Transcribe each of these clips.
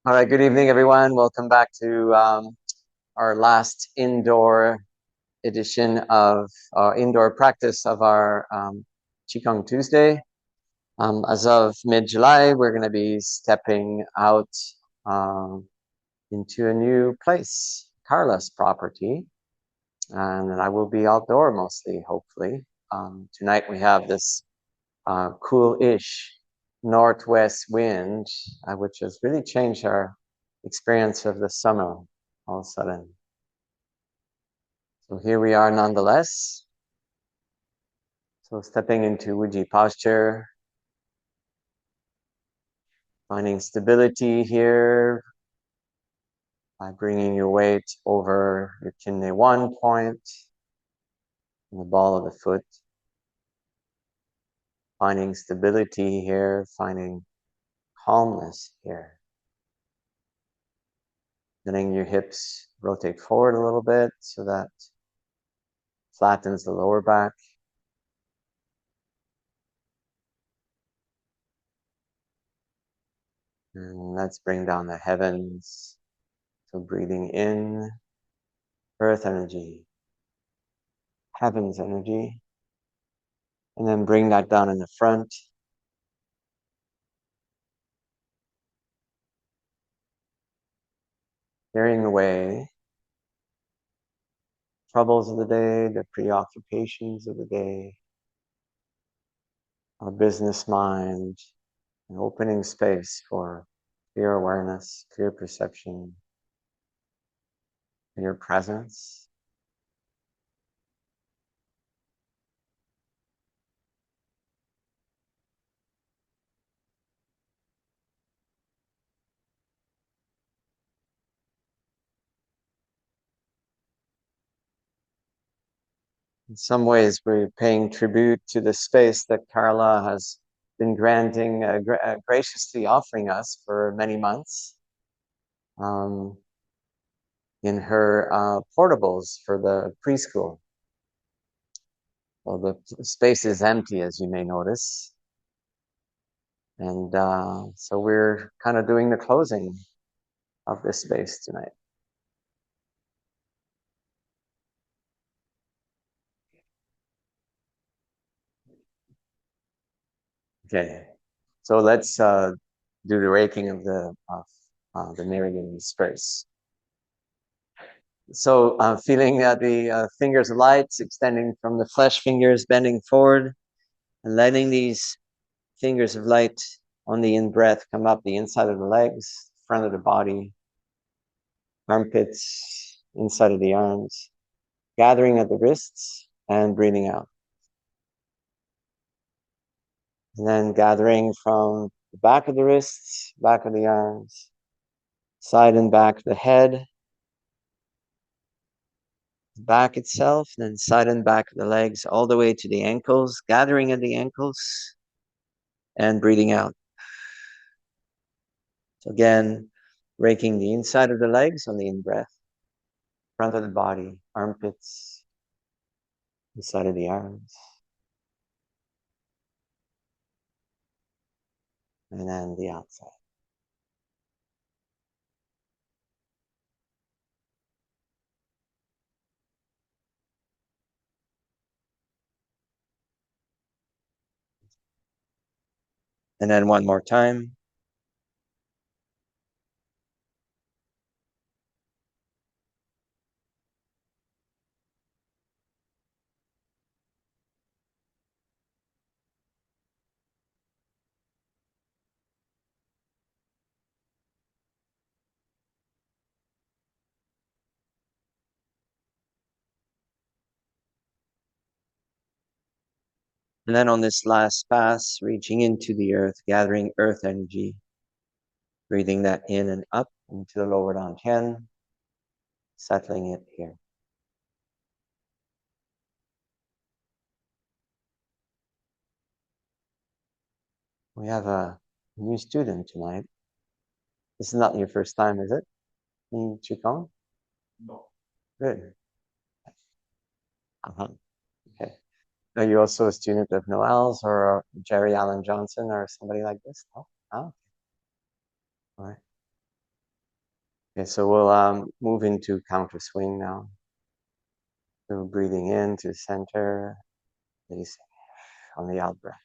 All right, good evening, everyone. Welcome back to our last indoor edition of indoor practice of our Qigong Tuesday. As of mid-July, we're going to be stepping out um, into a new place, Carla's property, and I will be outdoor mostly, hopefully. Tonight we have this cool-ish northwest wind, which has really changed our experience of the summer all of a sudden. So here we are nonetheless. So stepping into Wuji posture, finding stability here by bringing your weight over your kidney 1 point and the ball of the foot. Finding stability here, finding calmness here. Letting your hips rotate forward a little bit so that flattens the lower back. And let's bring down the heavens. So breathing in, earth energy, heavens energy, and then bring that down in the front. Carrying away troubles of the day, the preoccupations of the day, our business mind, and opening space for clear awareness, clear perception, clear presence. In some ways, we're paying tribute to the space that Carla has been granting, graciously offering us for many months in her portables for the preschool. Well, the space is empty, as you may notice. And so we're kind of doing the closing of this space tonight. Okay, so let's do the raking of the meridians first. So feeling the fingers of light extending from the flesh fingers, bending forward, and letting these fingers of light on the in-breath come up the inside of the legs, front of the body, armpits, inside of the arms, gathering at the wrists and breathing out. And then gathering from the back of the wrists, back of the arms, side and back of the head, back itself, then side and back of the legs, all the way to the ankles, gathering at the ankles and breathing out. So again, raking the inside of the legs on the in-breath, front of the body, armpits, inside of the arms, and then the outside. And then one more time. And then on this last pass, reaching into the earth, gathering earth energy, breathing that in and up into the lower dantian, settling it here. We have a new student tonight. This is not your first time, is it? In Qigong? No. Good. Uh-huh. Okay. Are you also a student of Noel's or Jerry Allen Johnson or somebody like this? Oh, oh. All right. Okay, so we'll move into counter swing now. So breathing in to center, releasing on the out breath.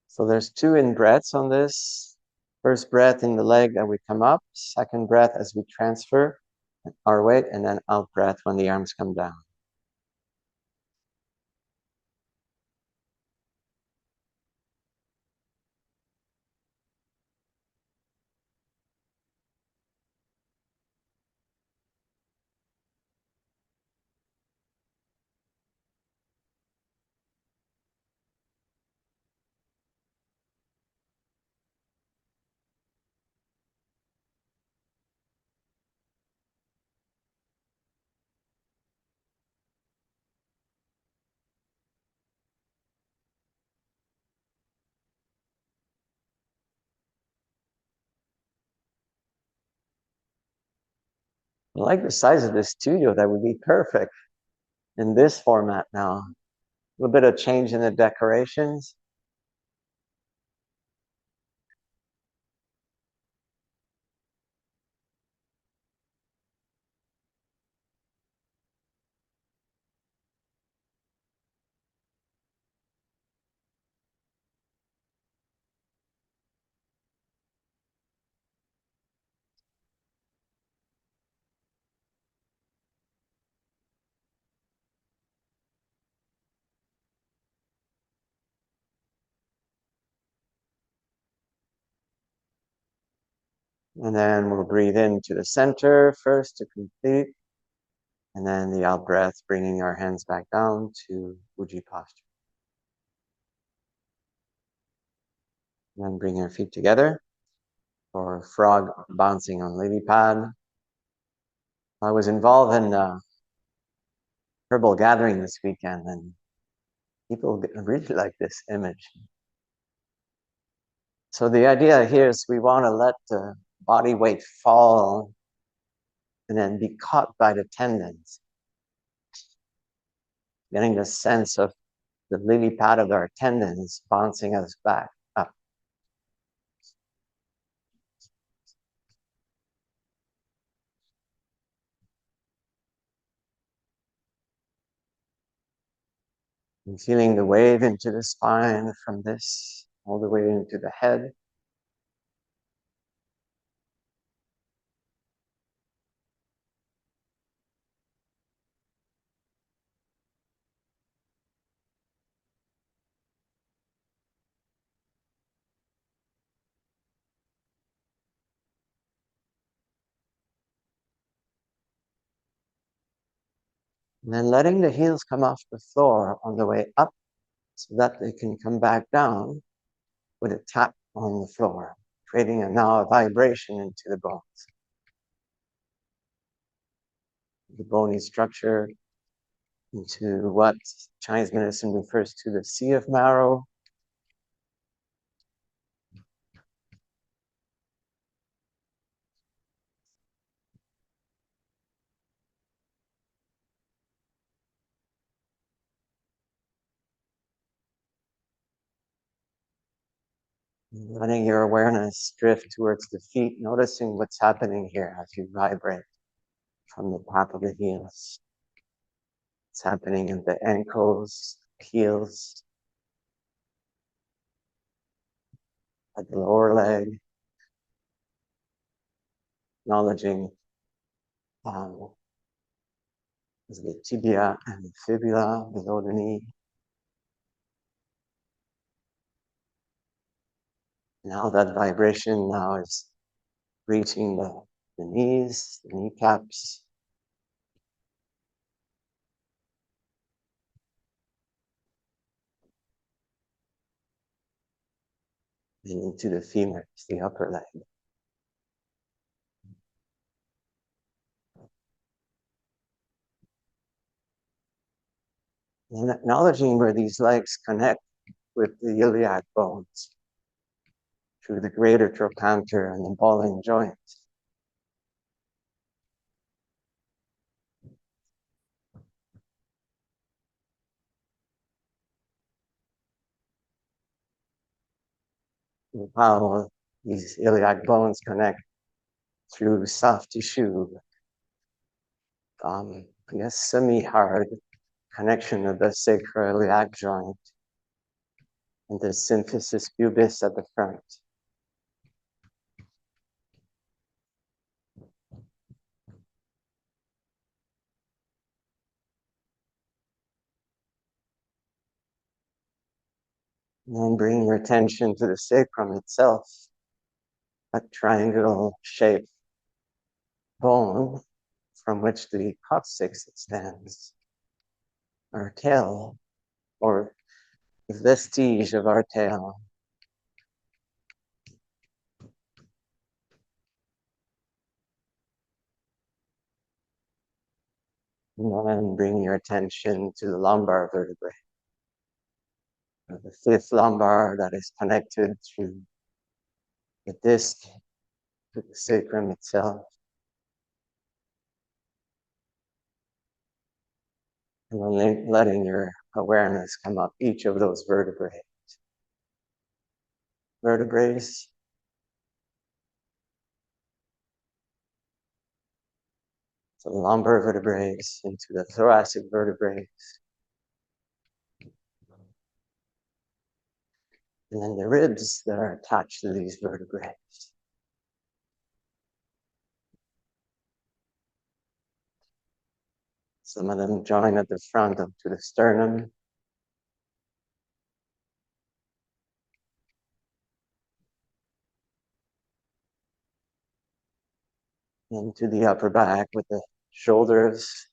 So there's two in breaths on this. First breath in the leg that we come up, second breath as we transfer our weight, and then out breath when the arms come down. I like the size of this studio. That would be perfect in this format now. A little bit of change in the decorations. And then we'll breathe into the center first to complete. And then the out breath, bringing our hands back down to Uji posture. And then bring our feet together for frog bouncing on lily pad. I was involved in a herbal gathering this weekend, and people really like this image. So the idea here is we want to let the body weight fall and then be caught by the tendons, getting the sense of the lily pad of our tendons bouncing us back up. And feeling the wave into the spine from this all the way into the head. And then letting the heels come off the floor on the way up so that they can come back down with a tap on the floor, creating now a vibration into the bones. The bony structure into what Chinese medicine refers to the sea of marrow. Letting your awareness drift towards the feet, noticing what's happening here as you vibrate from the top of the heels. It's happening in the ankles, heels, at the lower leg, acknowledging the tibia and the fibula below the knee. Now that vibration now is reaching the knees, the kneecaps. And into the femurs, the upper leg. And acknowledging where these legs connect with the iliac bones through the greater trochanter and the ball and joint. how these iliac bones connect through soft tissue, I guess semi-hard connection of the sacroiliac joint and the symphysis pubis at the front. And then bring your attention to the sacrum itself, a triangle-shaped bone from which the coccyx extends, our tail, or the vestige of our tail. And then bring your attention to the lumbar vertebrae, the fifth lumbar that is connected through the disc to the sacrum itself. And then letting your awareness come up each of those vertebrae. So the lumbar vertebrae into the thoracic vertebrae. And then the ribs that are attached to these vertebrae. Some of them join at the front up to the sternum. Into the upper back with the shoulders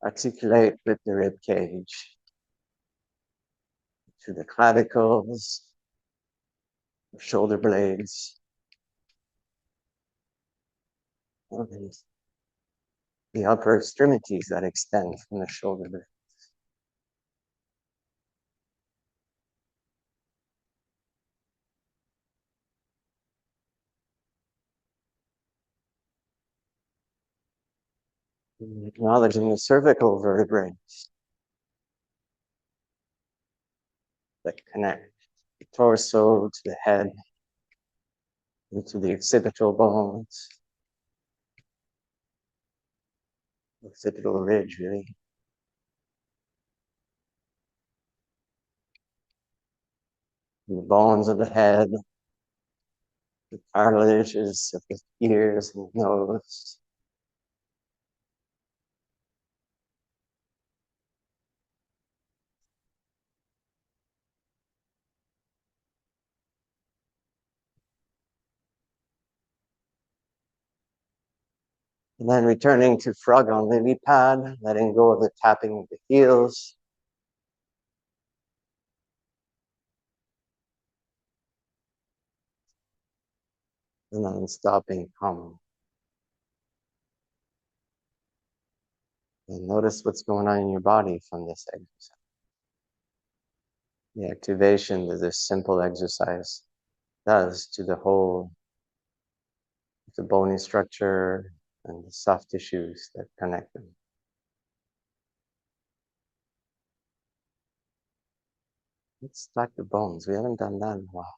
articulate with the rib cage. To the clavicles, shoulder blades, and the upper extremities that extend from the shoulder blades. Acknowledging the cervical vertebrae that connect the torso to the head, into the occipital bones, occipital ridge, really. And the bones of the head, the cartilages of the ears and nose. And then returning to frog on lily pad, letting go of the tapping of the heels. And then stopping calm. And notice what's going on in your body from this exercise. The activation that this simple exercise does to the whole, the bony structure and the soft tissues that connect them. Let's stack the bones. We haven't done that in a while.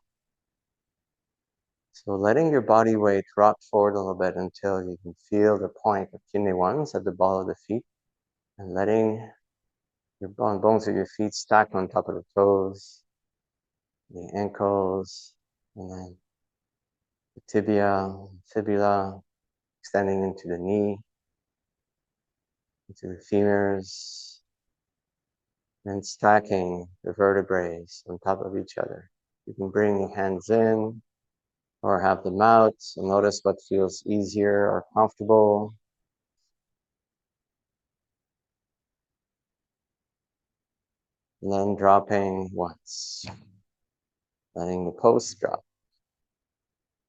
So letting your body weight rock forward a little bit until you can feel the point of kidney ones at the ball of the feet, and letting your bones of your feet stack on top of the toes, the ankles, and then the tibia, fibula, extending into the knee, into the femurs, and stacking the vertebrae on top of each other. You can bring your hands in or have them out, and notice what feels easier or comfortable. And then dropping once, letting the post drop,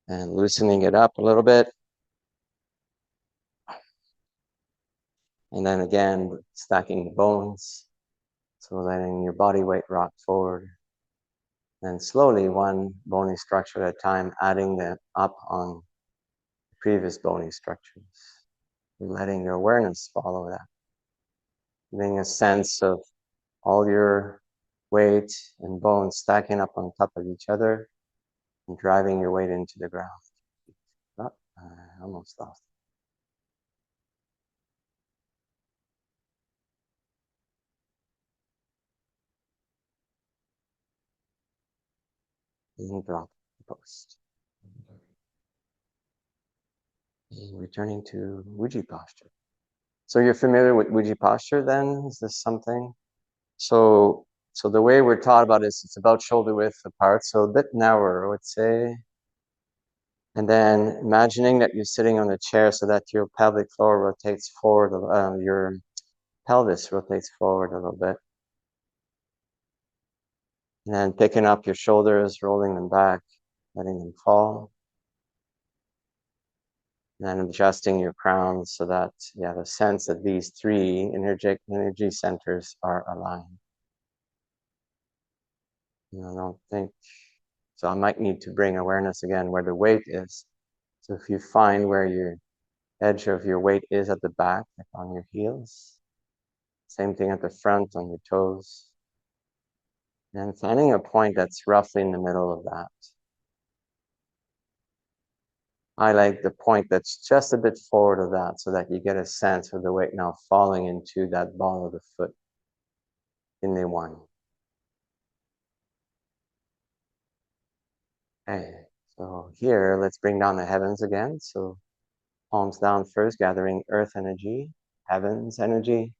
and loosening it up a little bit. And then again, stacking the bones. So letting your body weight rock forward. And slowly, one bony structure at a time, adding them up on the previous bony structures. And letting your awareness follow that. Getting a sense of all your weight and bones stacking up on top of each other. and driving your weight into the ground. Oh, I almost lost it. And drop the post. And returning to Wuji posture. So you're familiar with Wuji posture then? Is this something? So the way we're taught about it is it's about shoulder width apart, so a bit narrower, I would say. And then imagining that you're sitting on a chair so that your pelvic floor rotates forward, your pelvis rotates forward a little bit. And then picking up your shoulders, rolling them back, letting them fall. And then adjusting your crown so that you have a sense that these three energy centers are aligned. I don't think, so I might need to bring awareness again where the weight is. So if you find where your edge of your weight is at the back, like on your heels, same thing at the front on your toes, and finding a point that's roughly in the middle of that. I like the point that's just a bit forward of that so that you get a sense of the weight now falling into that ball of the foot in the one. Okay, so here, let's bring down the heavens again. So palms down first, gathering earth energy, heavens energy,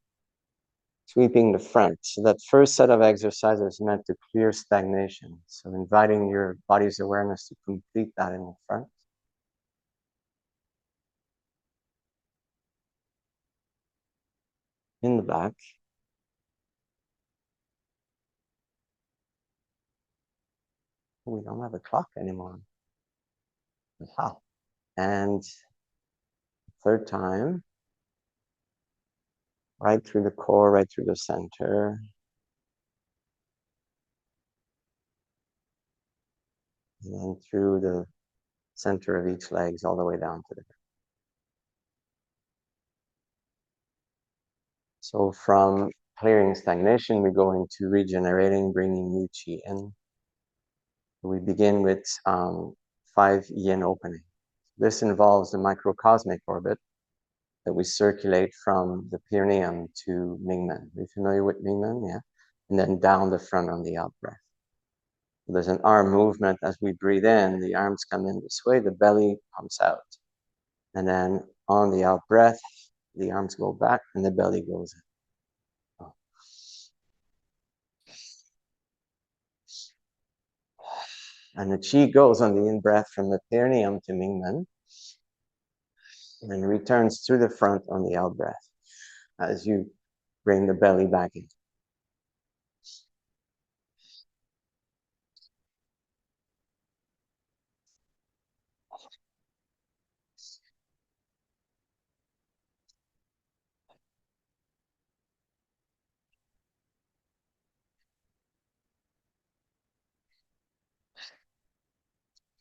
sweeping the front. So that first set of exercises is meant to clear stagnation. So inviting your body's awareness to complete that in the front. In the back. We don't have a clock anymore. Wow. And third time, right through the core, right through the center. And then through the center of each legs all the way down to the ground. So from clearing stagnation, we go into regenerating, bringing new chi in. We begin with 5 yin opening. This involves the microcosmic orbit that we circulate from the perineum to Mingmen. Are you familiar with Mingmen? Yeah. And then down the front on the out breath. So there's an arm movement as we breathe in, the arms come in this way, the belly pumps out. And then on the out breath, the arms go back and the belly goes in. And the chi goes on the in-breath from the perineum to Mingmen and returns through the front on the out-breath as you bring the belly back in.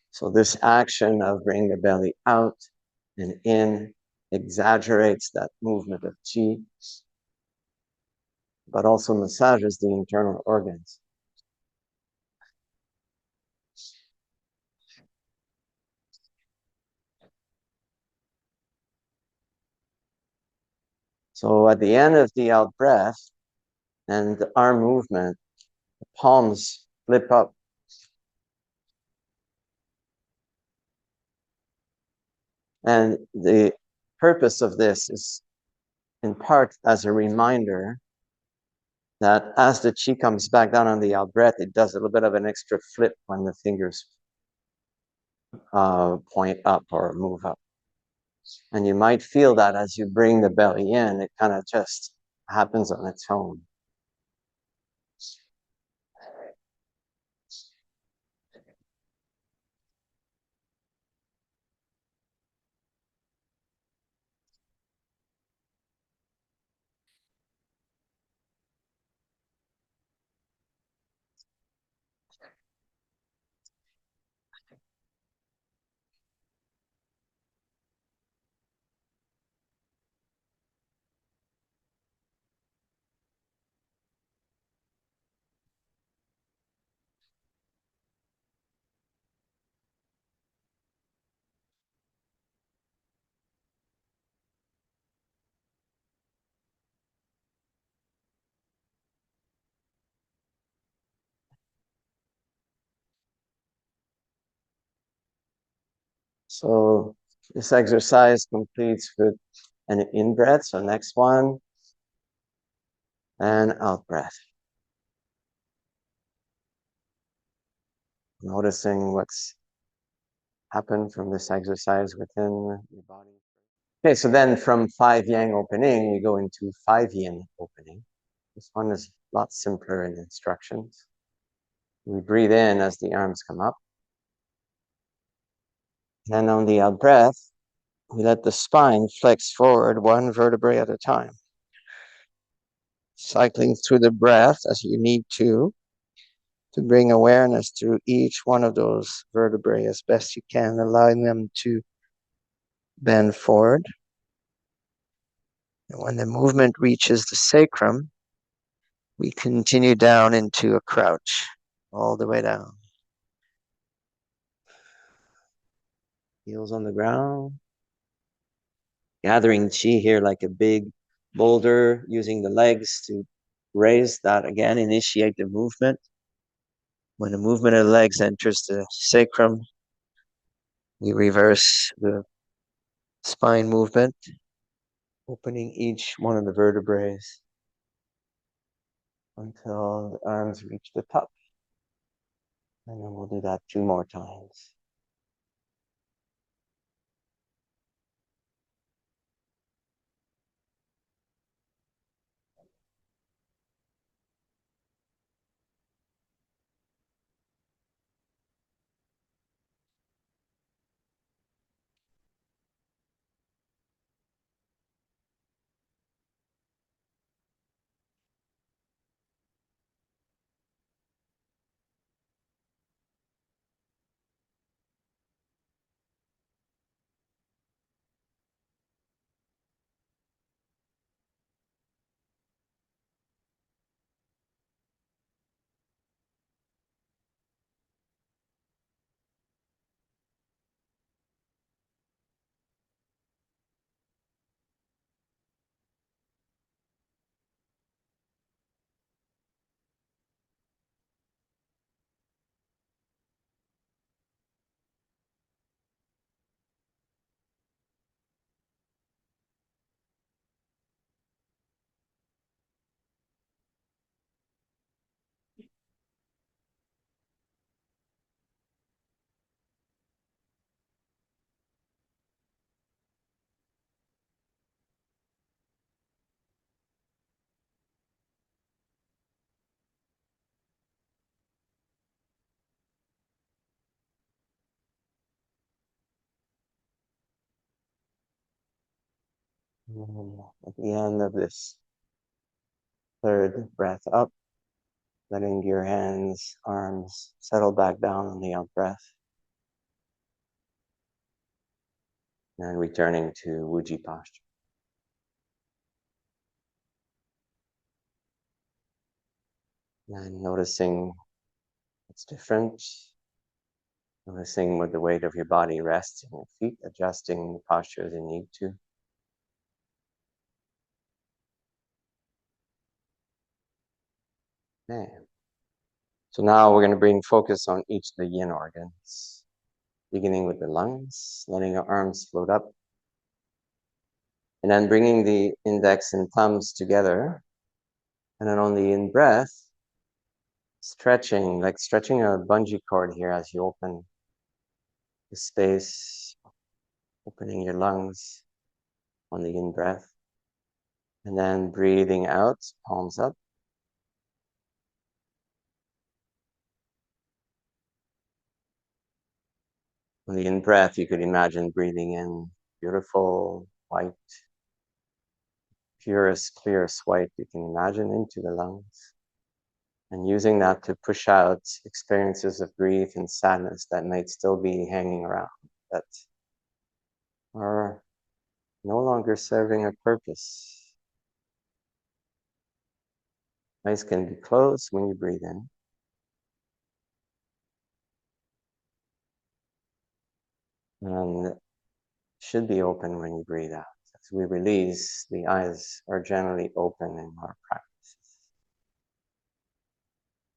So this action of bringing the belly out and in exaggerates that movement of chi, but also massages the internal organs. So at the end of the out breath and the arm movement, the palms flip up. And the purpose of this is in part as a reminder that as the chi comes back down on the out breath, it does a little bit of an extra flip when the fingers point up or move up. And you might feel that as you bring the belly in, it kind of just happens on its own. So this exercise completes with an in-breath. So next one, and out-breath. Noticing what's happened from this exercise within your body. Okay, so then from 5 yang opening, we go into 5 yin opening. This one is a lot simpler in instructions. We breathe in as the arms come up. And then on the out breath, we let the spine flex forward 1 vertebrae at a time. Cycling through the breath as you need to bring awareness to each one of those vertebrae as best you can, allowing them to bend forward. And when the movement reaches the sacrum, we continue down into a crouch, all the way down. Heels on the ground. Gathering chi here like a big boulder, using the legs to raise that again, initiate the movement. When the movement of the legs enters the sacrum, we reverse the spine movement, opening each one of the vertebrae until the arms reach the top. And then we'll do that 2 more times. And at the end of this 3rd breath up, letting your hands, arms settle back down on the out breath. And returning to Wuji posture. And noticing what's different. Noticing where the weight of your body rests in your feet, adjusting the posture as you need to. Okay. So now we're going to bring focus on each of the yin organs, beginning with the lungs, letting your arms float up, and then bringing the index and thumbs together. And then on the in-breath, stretching, like stretching a bungee cord here as you open the space, opening your lungs on the in-breath. And then breathing out, palms up. On the in-breath, you could imagine breathing in beautiful, white, purest, clearest white you can imagine into the lungs. And using that to push out experiences of grief and sadness that might still be hanging around, that are no longer serving a purpose. Eyes can be closed when you breathe in. And should be open when you breathe out. As we release, the eyes are generally open in our practices.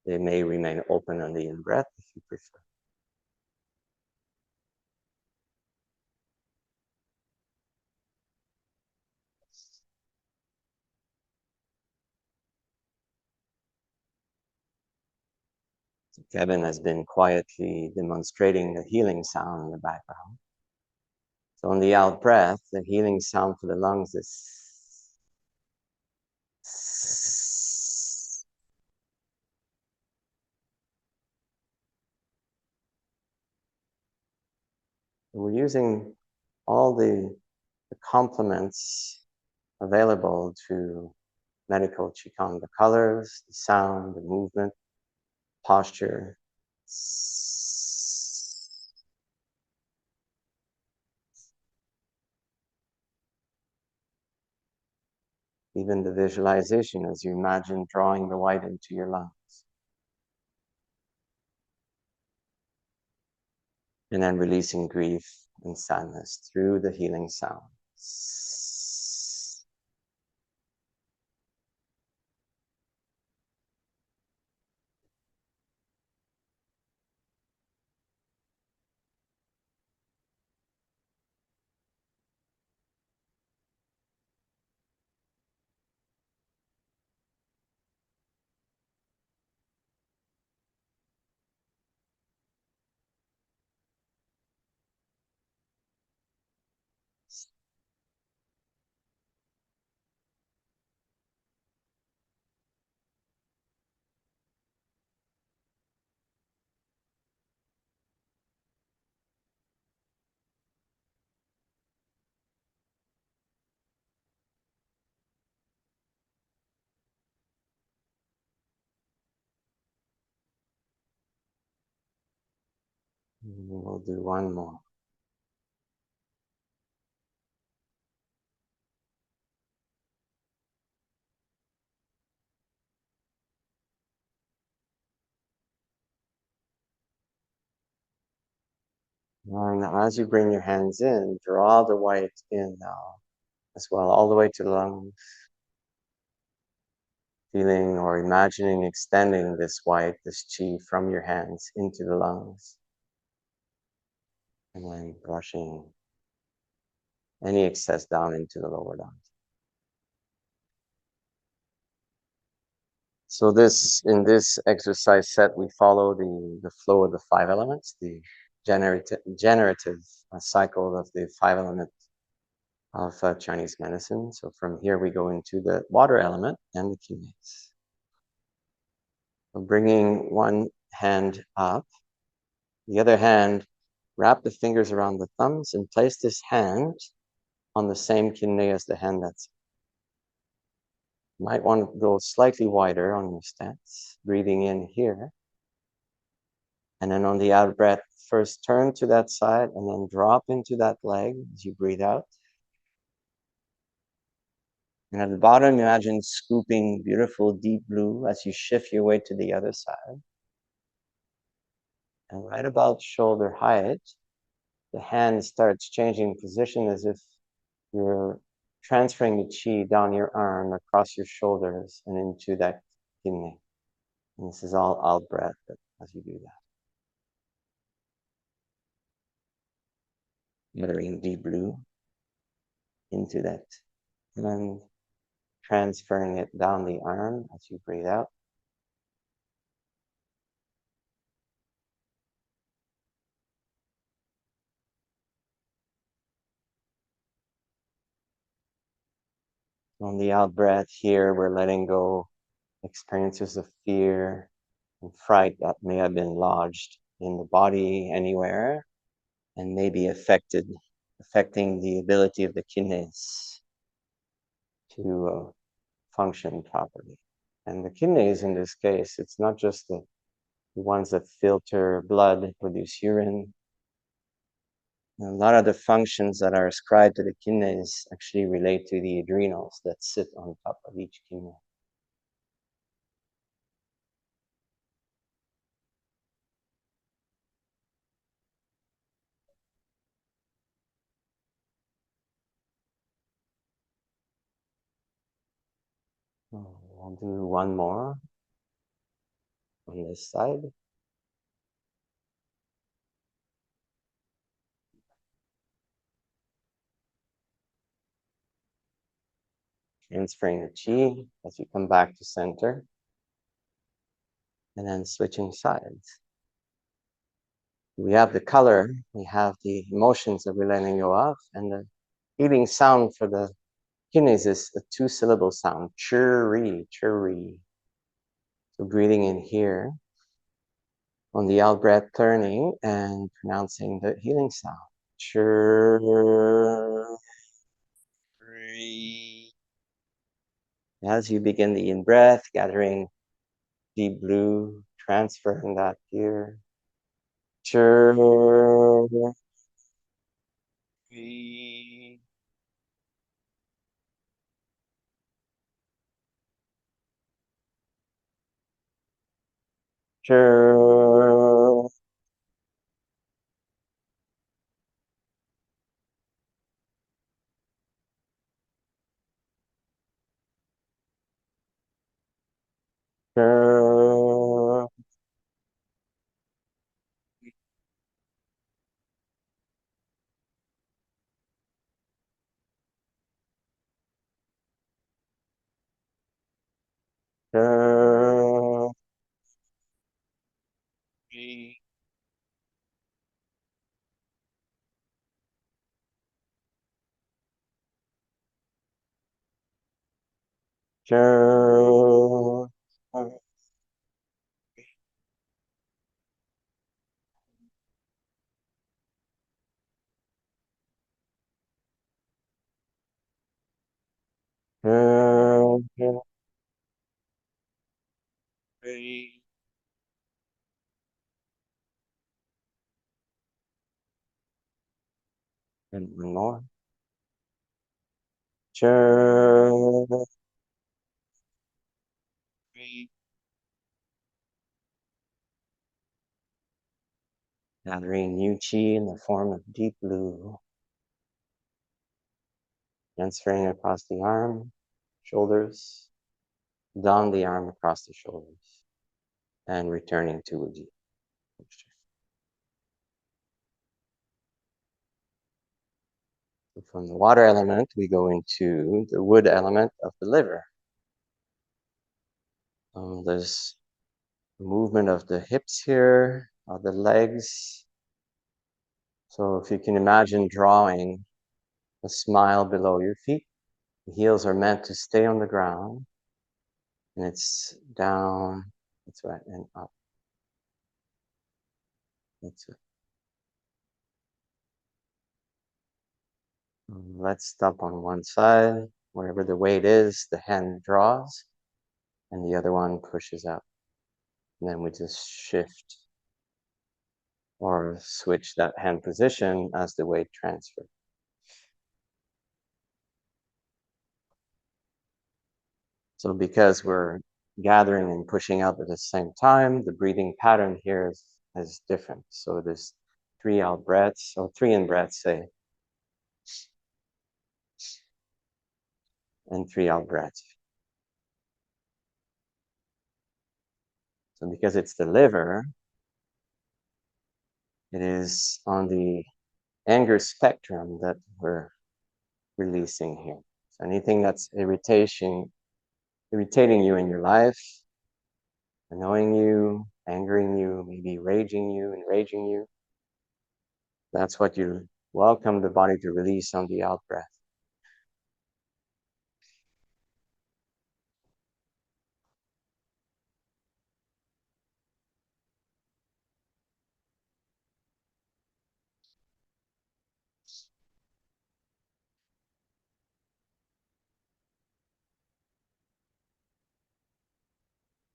They may remain open on the in-breath if you prefer. So Kevin has been quietly demonstrating the healing sound in the background. So on the out breath, the healing sound for the lungs is. We're using all the complements available to medical Qigong, the colors, the sound, the movement, posture. Even the visualization as you imagine drawing the white into your lungs. And then releasing grief and sadness through the healing sound. We'll do one more. And as you bring your hands in, draw the white in now as well, all the way to the lungs. Feeling or imagining extending this white, this chi from your hands into the lungs. And then brushing any excess down into the lower lungs. So in this exercise set, we follow the flow of the 5 elements, the generative cycle of the 5 elements of Chinese medicine. So from here we go into the water element and the kidneys. So bringing one hand up, the other hand, wrap the fingers around the thumbs and place this hand on the same kidney as the hand that's. You might want to go slightly wider on your stance, breathing in here. And then on the out breath, first turn to that side and then drop into that leg as you breathe out. And at the bottom, imagine scooping beautiful deep blue as you shift your weight to the other side. And right about shoulder height, the hand starts changing position as if you're transferring the chi down your arm, across your shoulders, and into that kidney. And this is all out breath as you do that. Muttering deep blue into that. And then transferring it down the arm as you breathe out. On the out breath here, we're letting go experiences of fear and fright that may have been lodged in the body anywhere and may be affecting the ability of the kidneys to function properly. And the kidneys in this case, it's not just the ones that filter blood, produce urine. A lot of the functions that are ascribed to the kidneys actually relate to the adrenals that sit on top of each kidney. I'll do one more on this side. Transferring the chi as you come back to center. and then switching sides. We have the color, we have the emotions that we're letting go of, and the healing sound for the kidneys is a 2-syllable sound, churi, churi. So breathing in here, on the out breath, turning and pronouncing the healing sound, churi. As you begin the in breath, gathering deep blue, transferring that here. Churi. Churi. Churi. Churi. Churi. Churi. And one more. Churi. Gathering new chi in the form of deep blue, transferring across the arm, shoulders, down the arm across the shoulders, and returning to a deep posture. So from the water element, we go into the wood element of the liver. There's movement of the hips here, of the legs. So if you can imagine drawing a smile below your feet, the heels are meant to stay on the ground, and it's down, that's right, and up. That's it. Let's stop on one side. Wherever the weight is, the hand draws, and the other one pushes up. And then we just shift or switch that hand position as the weight transfers. So because we're gathering and pushing up at the same time, the breathing pattern here is different. So there's 3 out breaths, or 3 in breaths, say, and 3 out breaths. So because it's the liver, it is on the anger spectrum that we're releasing here. So anything that's irritating you in your life, annoying you, angering you, maybe raging you, enraging you, that's what you welcome the body to release on the out breath.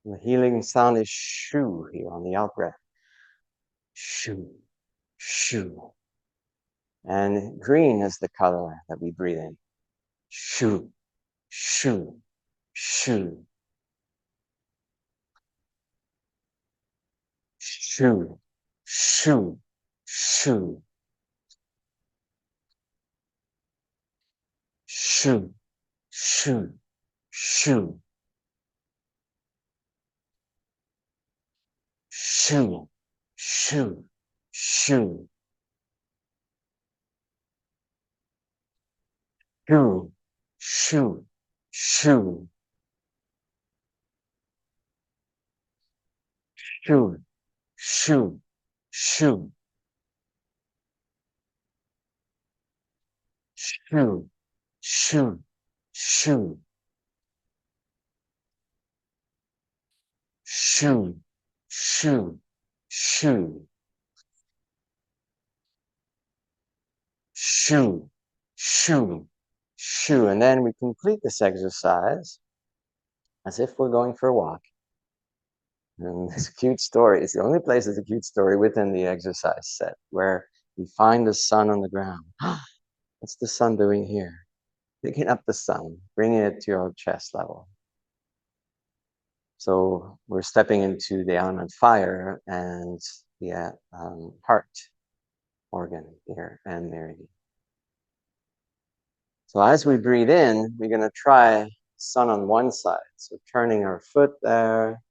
The healing sound is shu here on the out breath. Shu, shu. And green is the color that we breathe in. Shu, shu, shu. Shu, shu, shu. Shu, shu, shu. Shu, shu, shu. Shu, shu, shu. Shoo, shoo, shoo, shoo, shoo, shoo, shoo, shoo, shoo, shoo, shoo, shoo. And then we complete this exercise as if we're going for a walk. And this cute story, it's the only place there's a cute story within the exercise set where we find the sun on the ground. What's the sun doing here? Picking up the sun, bringing it to your chest level. So we're stepping into the element fire and the heart organ here and meridian. So as we breathe in, we're going to try sun on one side. So turning our foot there,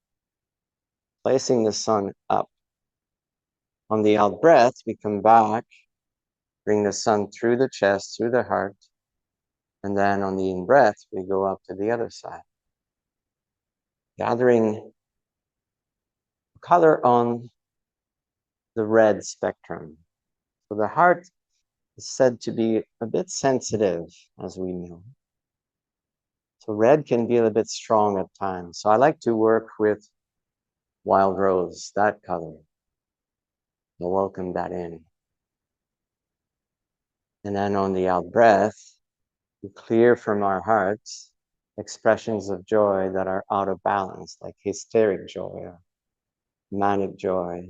placing the sun up. On the out breath, we come back, bring the sun through the chest, through the heart. And then on the in breath, we go up to the other side. Gathering color on the red spectrum. So the heart is said to be a bit sensitive, as we know. So red can be a bit strong at times. So I like to work with wild rose, that color. We'll welcome that in. And then on the out breath, we clear from our hearts expressions of joy that are out of balance, like hysteric joy, or manic joy,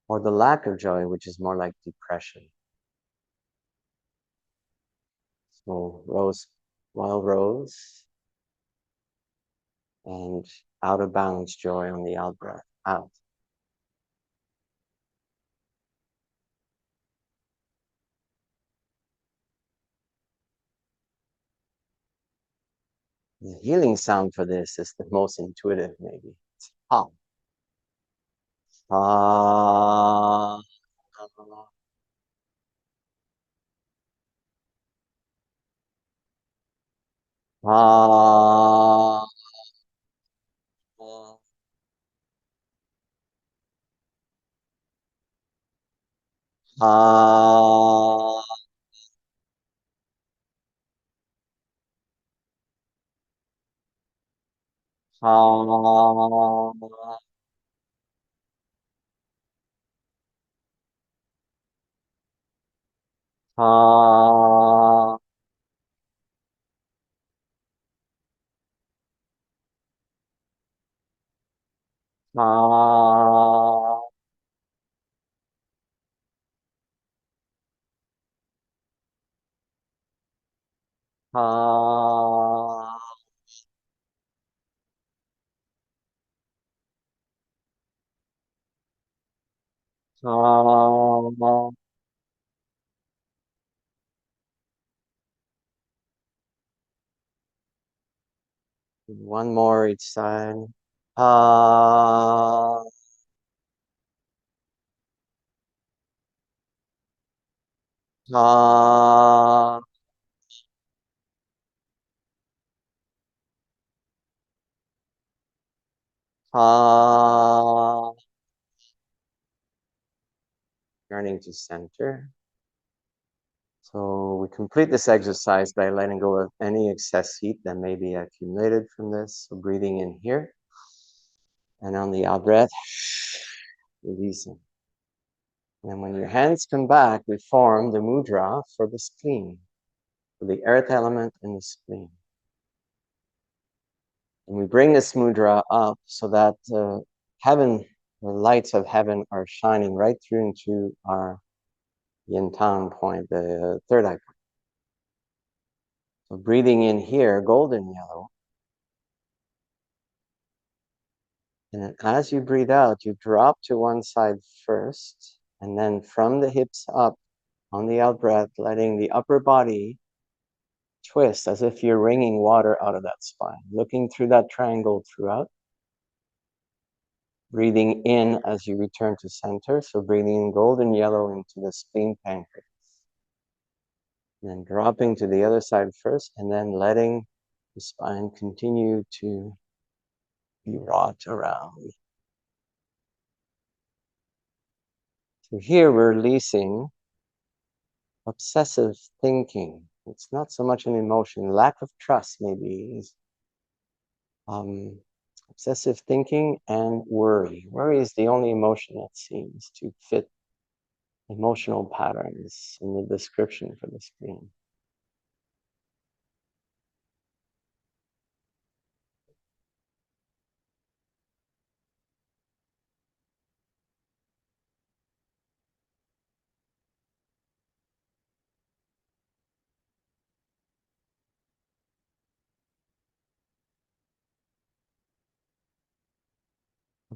or the lack of joy, which is more like depression. So rose, wild rose, and out of balance joy on the out breath, out. The healing sound for this is the most intuitive, maybe. It's ha. Ha. Ha. Ha. Ha. Ha. Ha. Ha. Ha. One more each side. Ha. Ha. Ha. Turning to center. So we complete this exercise by letting go of any excess heat that may be accumulated from this. So breathing in here. And on the out breath, releasing. And when your hands come back, we form the mudra for the spleen, for the earth element in the spleen. And we bring this mudra up so that heaven, the lights of heaven are shining right through into our yin tang point, the third eye point. So breathing in here, golden yellow. And as you breathe out, you drop to one side first, and then from the hips up on the out breath, letting the upper body twist as if you're wringing water out of that spine, looking through that triangle throughout. Breathing in as you return to center, so breathing in golden yellow into the spleen pancreas. And then dropping to the other side first, and then letting the spine continue to be wrought around. So here we're releasing obsessive thinking. It's not so much an emotion. Lack of trust maybe is obsessive thinking and worry. Worry is the only emotion that seems to fit emotional patterns in the description for the screen.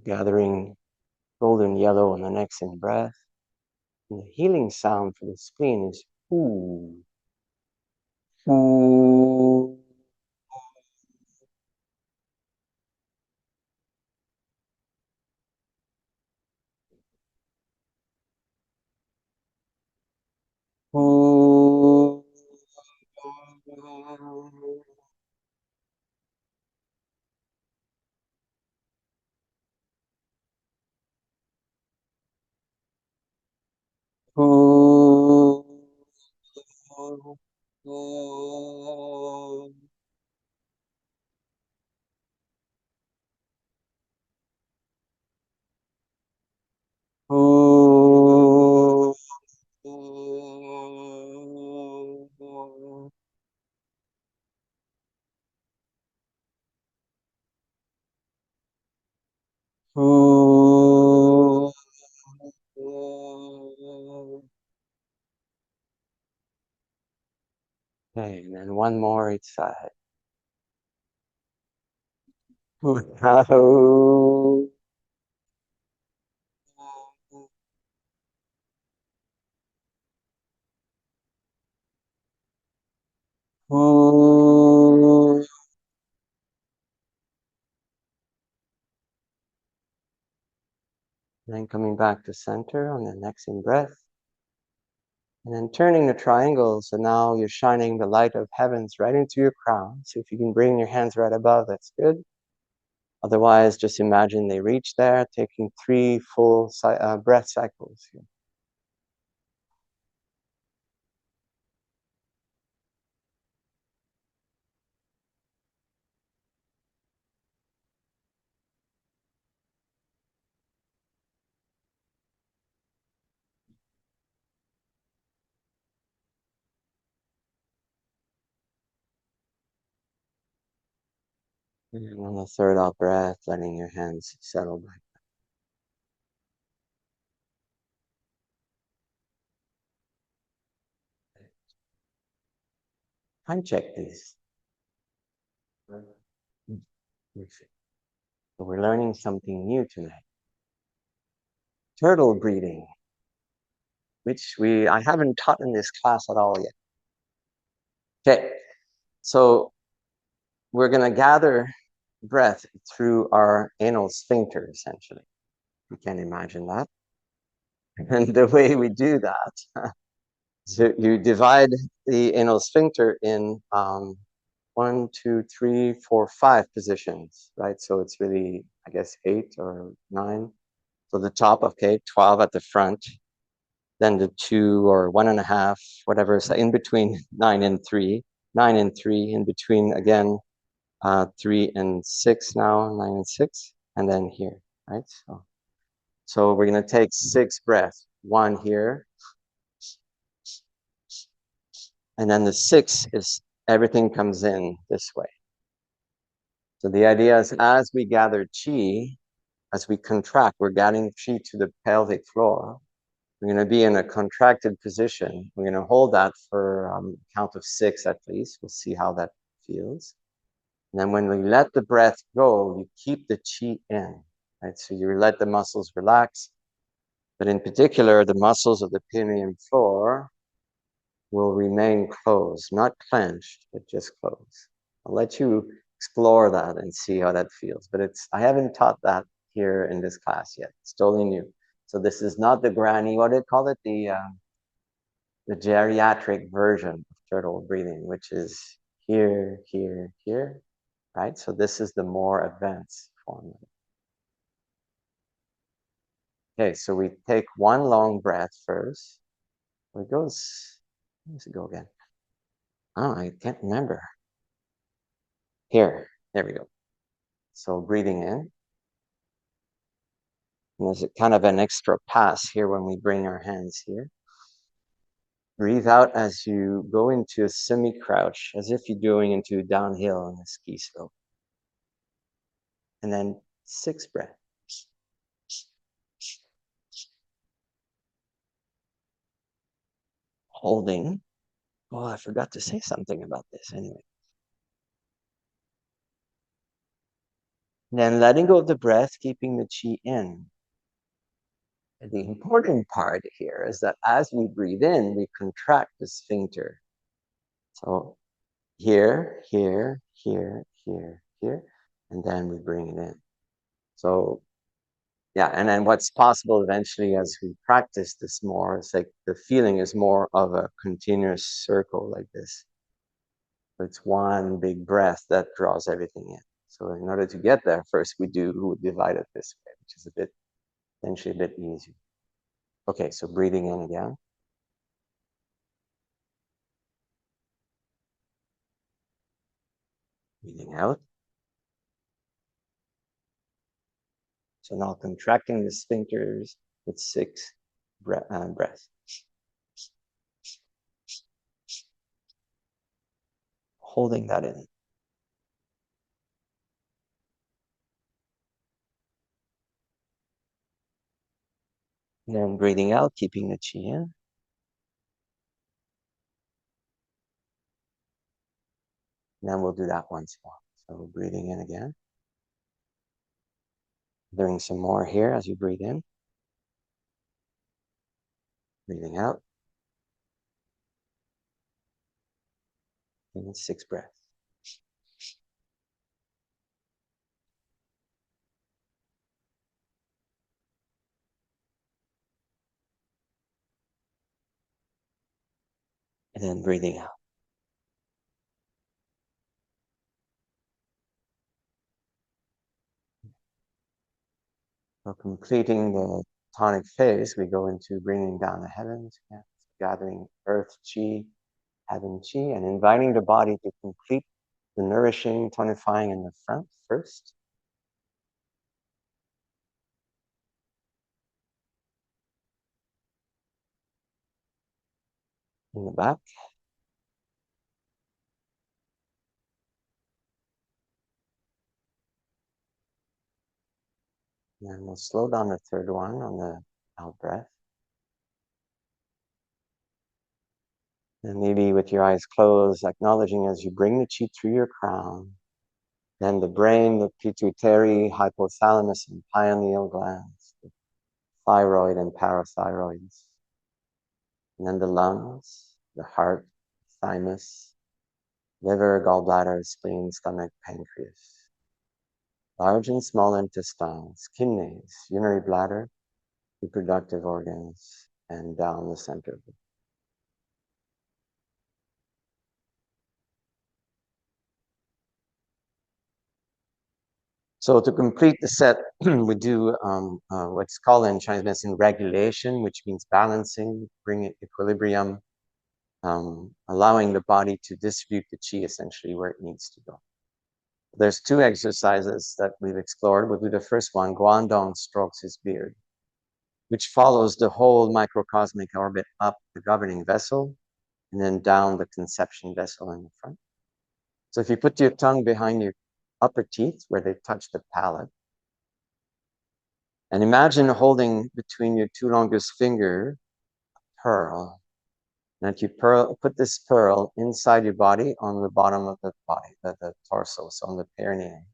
Gathering golden yellow on the next in breath. And the healing sound for the spleen is ooh. Ooh. Ooh. Ooh. Ooh. Ooh. Ooh. Ooh. Okay, and then one more each side. Ooh. Ooh. And then coming back to center on the next in breath. And then turning the triangle, so now you're shining the light of heavens right into your crown. So if you can bring your hands right above, that's good. Otherwise, just imagine they reach there, taking 3 full breath cycles here. And on the third out breath, letting your hands settle back. Time check, please. So we're learning something new tonight. Turtle breathing, which I haven't taught in this class at all yet. Okay, so we're going to gather breath through our anal sphincter, essentially. You can imagine that. And the way we do that, so you divide the anal sphincter in 1, 2, 3, 4, 5 positions, right? So it's really, I guess, 8 or 9. So the top, okay, 12 at the front, then the 2 or 1.5, whatever, so in between 9 and 3, 9 and 3, in between again, 3 and 6 now, 9 and 6, and then here, right? So we're going to take 6 breaths, 1 here, and then the 6 is everything comes in this way. So the idea is as we gather chi, as we contract, we're gathering chi to the pelvic floor. We're going to be in a contracted position. We're going to hold that for a count of 6 at least. We'll see how that feels. And then when we let the breath go, you keep the chi in, right? So you let the muscles relax. But in particular, the muscles of the perineum floor will remain closed, not clenched, but just closed. I'll let you explore that and see how that feels. But I haven't taught that here in this class yet. It's totally new. So this is not the granny, what do they call it? The geriatric version of turtle breathing, which is here, here, here, right? So this is the more advanced form. Okay, so we take one long breath first. It goes, where does it go again? Oh, I can't remember. Here, there we go. So breathing in. And there's kind of an extra pass here when we bring our hands here. Breathe out as you go into a semi-crouch, as if you're going into downhill on a ski slope. And then 6 breaths. Holding. Oh, I forgot to say something about this anyway. And then letting go of the breath, keeping the chi in. And the important part here is that as we breathe in, we contract the sphincter. So here, here, here, here, here, and then we bring it in. So yeah, and then what's possible eventually as we practice this more, it's like the feeling is more of a continuous circle like this. It's one big breath that draws everything in. So in order to get there, first we divide it this way, which is potentially a bit easier. Okay, so breathing in again. Breathing out. So now contracting the sphincters with 6 breaths. Holding that in. And then breathing out, keeping the chi in. And then we'll do that once more. So breathing in again. Doing some more here as you breathe in. Breathing out. And 6 breaths. And then breathing out. So completing the tonic phase, we go into bringing down the heavens, gathering earth chi, heaven chi, and inviting the body to complete the nourishing, tonifying in the front first. In the back. And we'll slow down the third one on the out breath. And maybe with your eyes closed, acknowledging as you bring the chi through your crown, then the brain, the pituitary, hypothalamus, and pineal glands, the thyroid and parathyroids, and then the lungs, the heart, thymus, liver, gallbladder, spleen, stomach, pancreas, large and small intestines, kidneys, urinary bladder, reproductive organs, and down the center of the. So to complete the set, we do what's called in Chinese medicine regulation, which means balancing, bringing equilibrium, allowing the body to distribute the chi essentially where it needs to go. There's 2 exercises that we've explored. We'll do the first one, Guangdong strokes his beard, which follows the whole microcosmic orbit up the governing vessel and then down the conception vessel in the front. So if you put your tongue behind your upper teeth where they touch the palate, and imagine holding between your 2 longest fingers a pearl, and that you put this pearl inside your body on the bottom of the body, the torso, so on the perineum.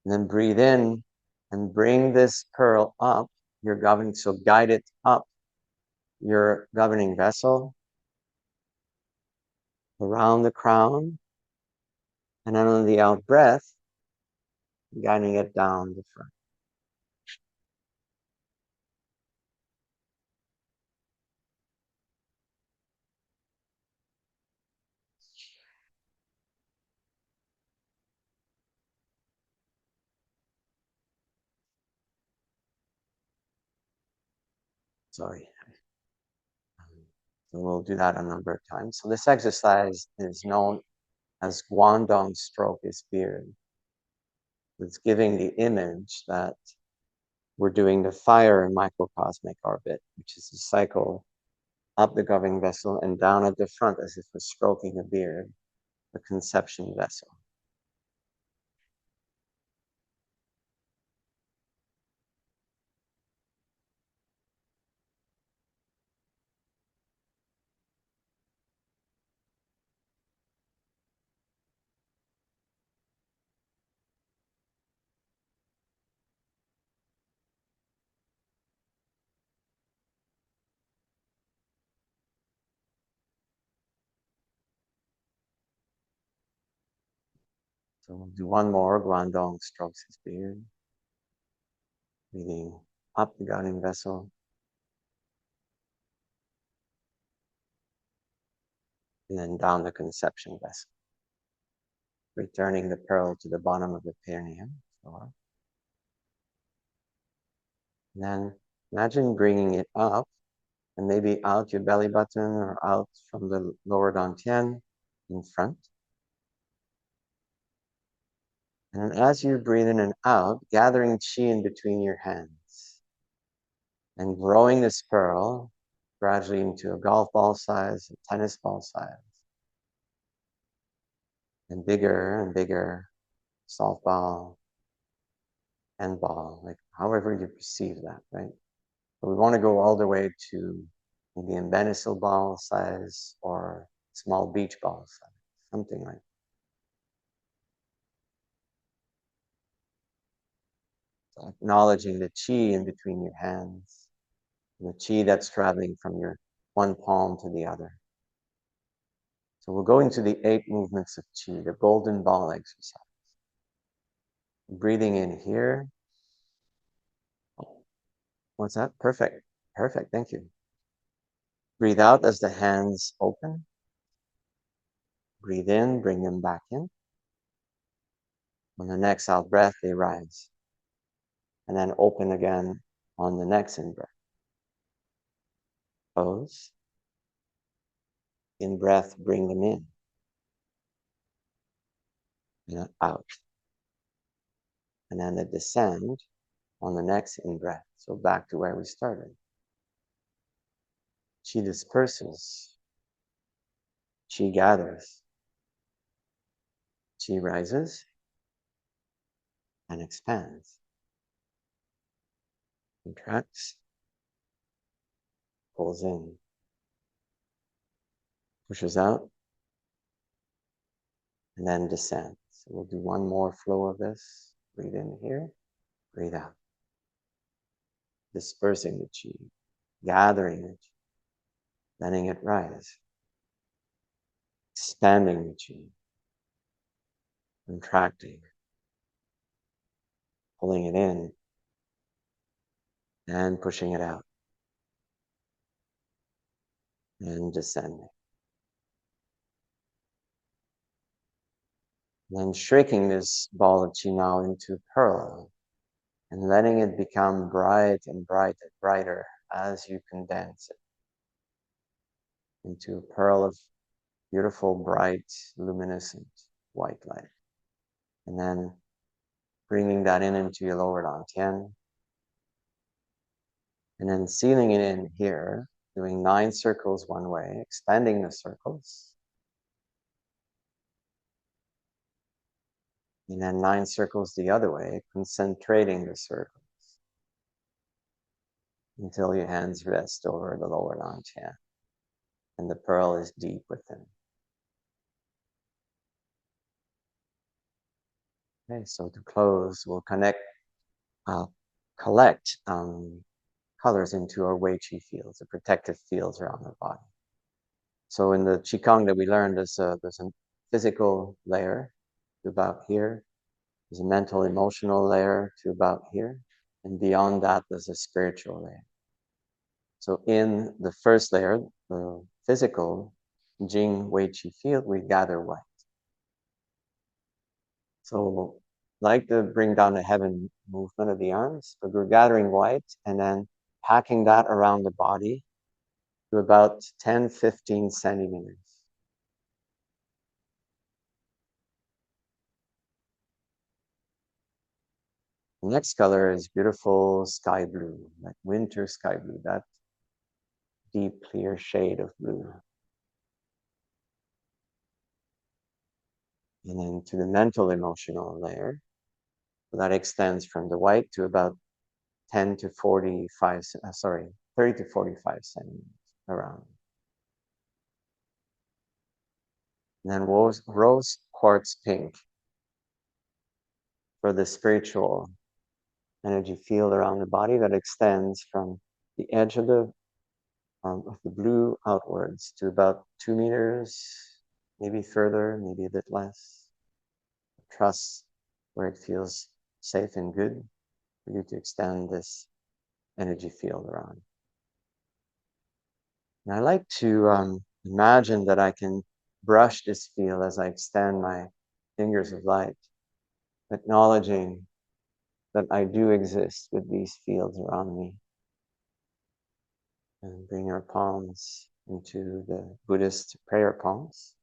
And then breathe in and bring this pearl up your governing, so guide it up your governing vessel, around the crown, and then on the out breath, guiding it down the front. Sorry. So we'll do that a number of times. So this exercise is known as Guangdong stroke is beard. It's giving the image that we're doing the fire and microcosmic orbit, which is a cycle up the governing vessel and down at the front as if we're stroking a beard, the conception vessel. So we'll do one more. Guangdong strokes his beard, breathing up the governing vessel and then down the conception vessel, returning the pearl to the bottom of the perineum floor. And then imagine bringing it up and maybe out your belly button or out from the lower dantian in front. And as you breathe in and out, gathering qi in between your hands and growing this pearl gradually into a golf ball size, a tennis ball size, and bigger, softball, handball, like however you perceive that, right? But we want to go all the way to maybe a Benesil ball size or small beach ball size, something like that. So acknowledging the qi in between your hands, the qi that's traveling from your one palm to the other. So we'll go into the 8 movements of qi, the golden ball exercise. Breathing in here. What's that? Perfect. Perfect. Thank you. Breathe out as the hands open. Breathe in, bring them back in. On the next out breath, they rise. And then open again on the next in breath. Close. In breath, bring them in. And out. And then they descend on the next in breath. So back to where we started. Qi disperses. Qi gathers. Qi rises and expands. Contracts. Pulls in. Pushes out. And then descends. So we'll do one more flow of this. Breathe in here. Breathe out. Dispersing the qi. Gathering it. Letting it rise. Expanding the qi. Contracting. Pulling it in. And pushing it out. And descending. And then shrinking this ball of qi now into a pearl and letting it become bright and brighter as you condense it into a pearl of beautiful, bright, luminescent white light. And then bringing that in into your lower dantian. And then sealing it in here, doing 9 circles one way, expanding the circles. And then 9 circles the other way, concentrating the circles until your hands rest over the lower dantian and the pearl is deep within. Okay, so to close, we'll collect colors into our Wei Qi fields, the protective fields around the body. So in the Qigong that we learned, there's a physical layer to about here. There's a mental, emotional layer to about here. And beyond that, there's a spiritual layer. So in the first layer, the physical Jing Wei Qi field, we gather white. So like the bring down to heaven movement of the arms, but we're gathering white and then packing that around the body to about 10-15 centimeters. The next color is beautiful sky blue, like winter sky blue, that deep, clear shade of blue. And then to the mental emotional layer, that extends from the white to about 30 to 45 centimeters around. And then rose quartz pink for the spiritual energy field around the body that extends from the edge of the blue outwards to about 2 meters, maybe further, maybe a bit less. Trust where it feels safe and good for you to extend this energy field around. And I like to imagine that I can brush this field as I extend my fingers of light, acknowledging that I do exist with these fields around me. And bring our palms into the Buddhist prayer palms.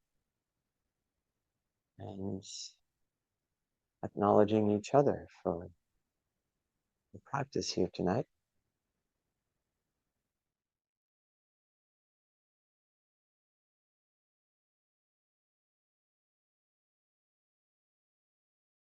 And acknowledging each other for the practice here tonight.